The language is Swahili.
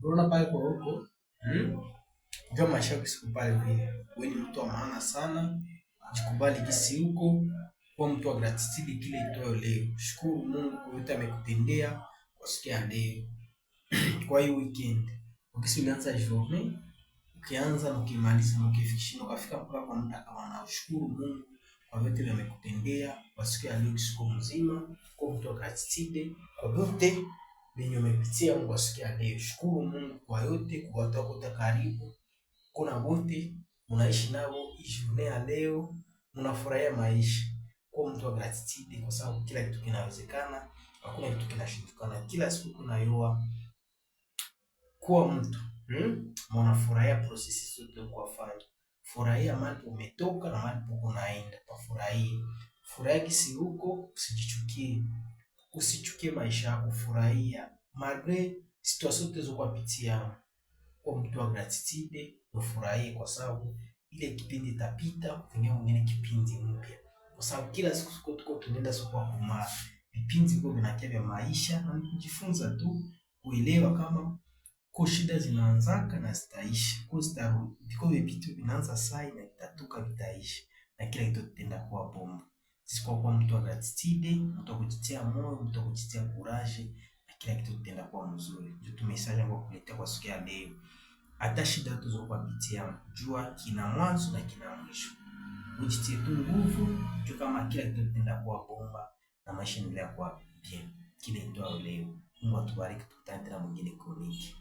Unaona pale kwa huko, ndio maisha yako siku pale vile. Wewe ni mtu wa maana sana. Jikubali jinsi uko, kwa mtu wa gratitude kile itoyo leo. Shukuru Mungu kwa yote amekutendea kwa siku ya leo. Kwa hii weekend, ukianza journée, ukianza na ukimaliza na ukifikisha ukafika mpaka kwa muda kama na ushukuru Mungu kwa yote amekutendea kwa siku ya leo, siku mzima, kwa mtu wa gratitude kwa yote yenye umepitia kwa siku ya leo. Shukuru Mungu kwa yote, kwa watu wako karibu. Kuna wote unaishi nao journée ya leo, unafurahia maisha. Kwa mtu wa gratitude kwa sababu kila kitu kinawezekana, hakuna kitu kinashindikana. Kila siku kunayua kuwa mtu mnafurahia process zote uko afanya. Furahia mahali umetoka na mahali unaenda. Furahia kisi huko, usijichukie. Usichukie maisha yako, furahia. Malgré situation zote kupitia. Kwa mtu wa gratitude ufurahie kwa sababu ile kipindi itapita, kuingia mwingine kipindi mpya. Kwa sababu kila siku tuko tunaenda sokoni kwa vipindi viko vinakia vya maisha, na kujifunza tu kuelewa kama kwa shida zinaanzaka na zitaisha. Kwa sababu viko vitu vinaanza saa na vitatoka vitaisha, na kila kitu kitenda kuwa bomba. Sisi kwa mtu wa gratitude, mtu wa kujitia moyo, mtu wa kujitia courage, na kila kitu kitenda kuwa mzuri. Ndio tumesaje ngo kuletea kwa siku ya leo. Hata shida tuzokupitia, jua kina mwanzo na kina mwisho. Ujitie tu nguvu, jua kama kila kitu kitenda kuwa bomba na maisha yanaendelea kuwa bien. Kile ndio leo. Mungu atubariki, tukutane tena mwingine kroniki.